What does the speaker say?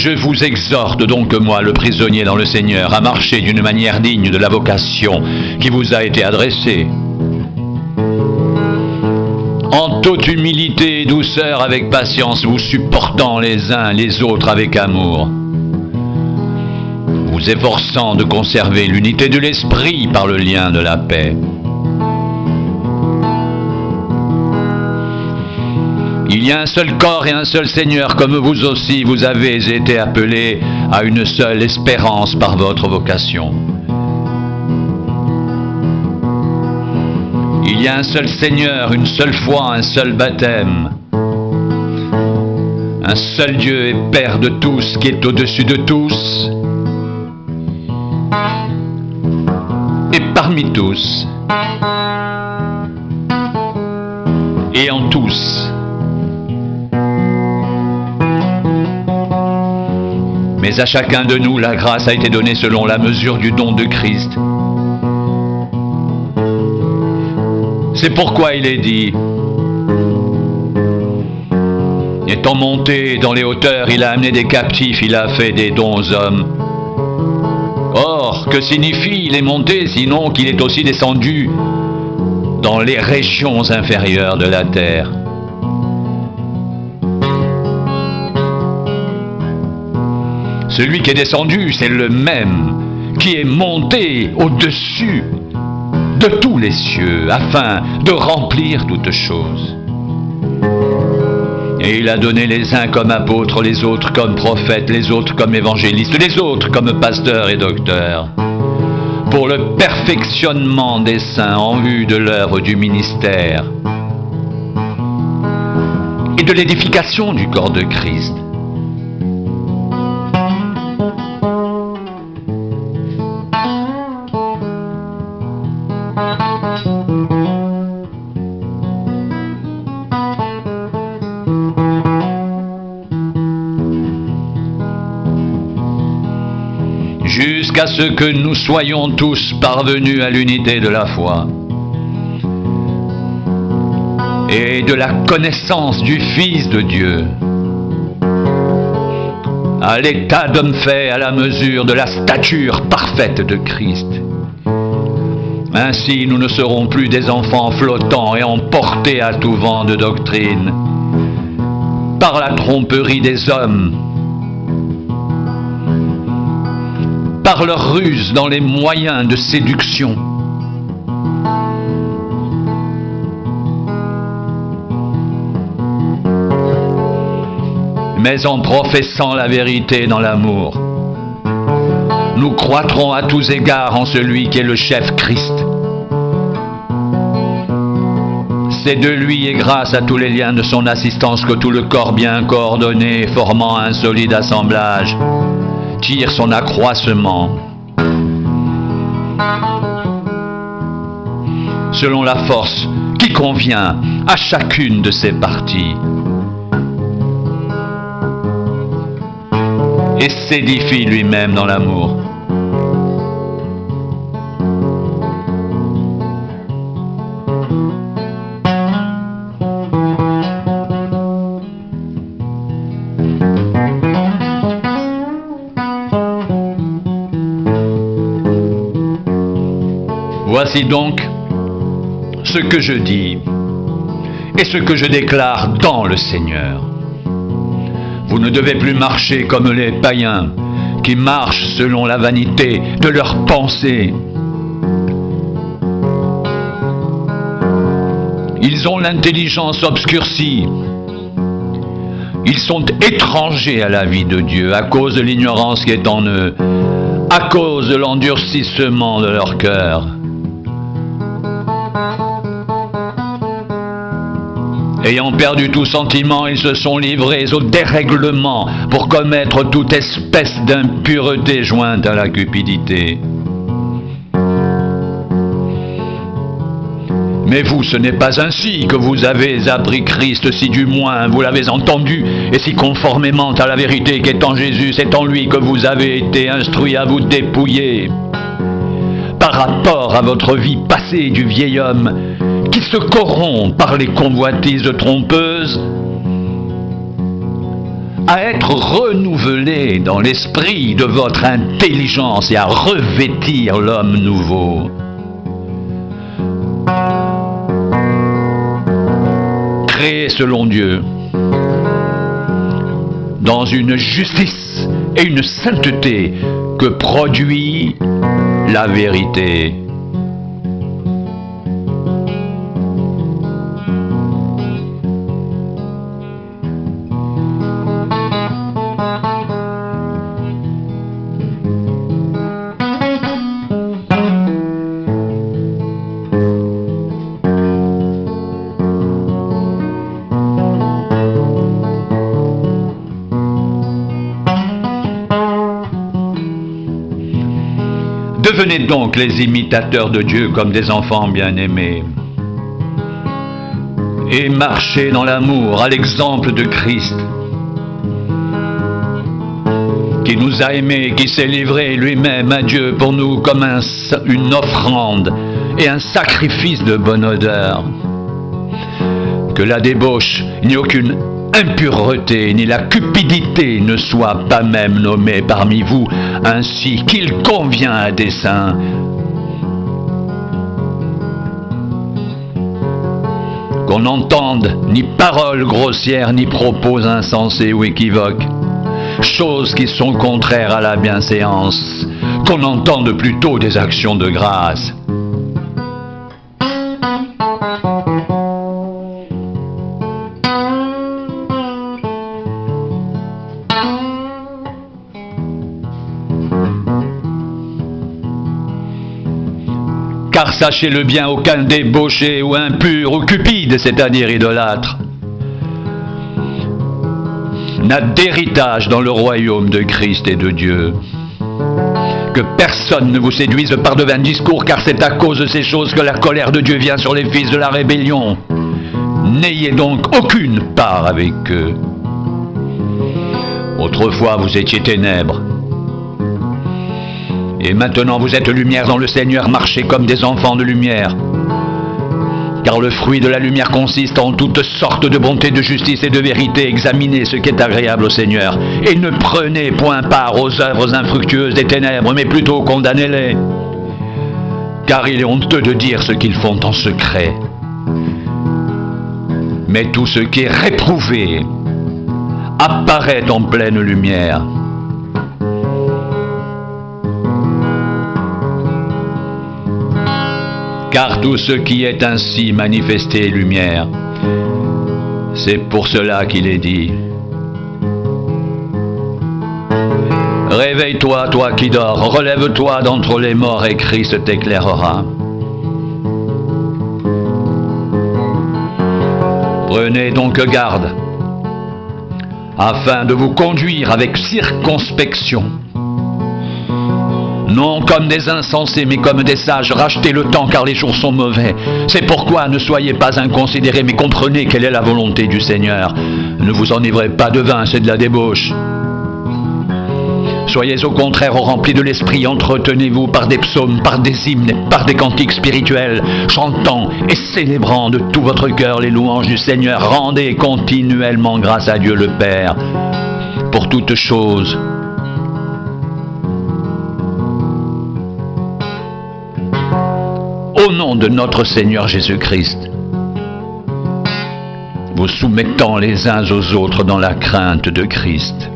Je vous exhorte donc, moi, le prisonnier dans le Seigneur, à marcher d'une manière digne de la vocation qui vous a été adressée, en toute humilité et douceur, avec patience, vous supportant les uns les autres avec amour, vous efforçant de conserver l'unité de l'esprit par le lien de la paix. Il y a un seul corps et un seul Seigneur, comme vous aussi vous avez été appelés à une seule espérance par votre vocation. Il y a un seul Seigneur, une seule foi, un seul baptême. Un seul Dieu et Père de tous, qui est au-dessus de tous et parmi tous et en tous. Mais à chacun de nous, la grâce a été donnée selon la mesure du don de Christ. C'est pourquoi il est dit, étant monté dans les hauteurs, il a amené des captifs, il a fait des dons aux hommes. Or, que signifie il est monté, sinon qu'il est aussi descendu dans les régions inférieures de la terre? Celui qui est descendu, c'est le même qui est monté au-dessus de tous les cieux, afin de remplir toutes choses. Et il a donné les uns comme apôtres, les autres comme prophètes, les autres comme évangélistes, les autres comme pasteurs et docteurs, pour le perfectionnement des saints en vue de l'œuvre du ministère et de l'édification du corps de Christ. Jusqu'à ce que nous soyons tous parvenus à l'unité de la foi et de la connaissance du Fils de Dieu, à l'état d'homme fait à la mesure de la stature parfaite de Christ. Ainsi, nous ne serons plus des enfants flottants et emportés à tout vent de doctrine par la tromperie des hommes, par leur ruse dans les moyens de séduction. Mais en professant la vérité dans l'amour, nous croîtrons à tous égards en celui qui est le chef Christ. C'est de lui et grâce à tous les liens de son assistance que tout le corps bien coordonné, formant un solide assemblage, tire son accroissement selon la force qui convient à chacune de ses parties et s'édifie lui-même dans l'amour. Voici donc ce que je dis et ce que je déclare dans le Seigneur. Vous ne devez plus marcher comme les païens qui marchent selon la vanité de leurs pensées. Ils ont l'intelligence obscurcie. Ils sont étrangers à la vie de Dieu à cause de l'ignorance qui est en eux, à cause de l'endurcissement de leur cœur. Ayant perdu tout sentiment, ils se sont livrés au dérèglement pour commettre toute espèce d'impureté jointe à la cupidité. Mais vous, ce n'est pas ainsi que vous avez appris Christ, si du moins vous l'avez entendu, et si conformément à la vérité qui est en Jésus, c'est en lui que vous avez été instruits à vous dépouiller par rapport à votre vie passée du vieil homme, qui se corrompt par les convoitises trompeuses, à être renouvelés dans l'esprit de votre intelligence et à revêtir l'homme nouveau. Créé selon Dieu, dans une justice et une sainteté que produit la vérité. Devenez donc les imitateurs de Dieu comme des enfants bien-aimés. Et marchez dans l'amour à l'exemple de Christ, qui nous a aimés, qui s'est livré lui-même à Dieu pour nous comme une offrande et un sacrifice de bonne odeur. Que la débauche, ni aucune impureté, ni la cupidité ne soient pas même nommées parmi vous, ainsi qu'il convient à des saints. Qu'on n'entende ni paroles grossières, ni propos insensés ou équivoques, choses qui sont contraires à la bienséance, qu'on entende plutôt des actions de grâce. Car sachez-le bien, aucun débauché ou impur ou cupide, c'est-à-dire idolâtre, n'a d'héritage dans le royaume de Christ et de Dieu. Que personne ne vous séduise par de vains discours, car c'est à cause de ces choses que la colère de Dieu vient sur les fils de la rébellion. N'ayez donc aucune part avec eux. Autrefois vous étiez ténèbres, et maintenant vous êtes lumière dans le Seigneur, marchez comme des enfants de lumière. Car le fruit de la lumière consiste en toutes sortes de bonté, de justice et de vérité. Examinez ce qui est agréable au Seigneur, et ne prenez point part aux œuvres infructueuses des ténèbres, mais plutôt condamnez-les. Car il est honteux de dire ce qu'ils font en secret. Mais tout ce qui est réprouvé apparaît en pleine lumière. Car tout ce qui est ainsi manifesté est lumière. C'est pour cela qu'il est dit: réveille-toi, toi qui dors, relève-toi d'entre les morts et Christ t'éclairera. Prenez donc garde, afin de vous conduire avec circonspection, non comme des insensés, mais comme des sages. Rachetez le temps, car les jours sont mauvais. C'est pourquoi ne soyez pas inconsidérés, mais comprenez quelle est la volonté du Seigneur. Ne vous enivrez pas de vin, c'est de la débauche. Soyez au contraire remplis de l'esprit, entretenez-vous par des psaumes, par des hymnes et par des cantiques spirituels, chantant et célébrant de tout votre cœur les louanges du Seigneur. Rendez continuellement grâce à Dieu le Père pour toutes choses, au nom de notre Seigneur Jésus-Christ, vous soumettant les uns aux autres dans la crainte de Christ.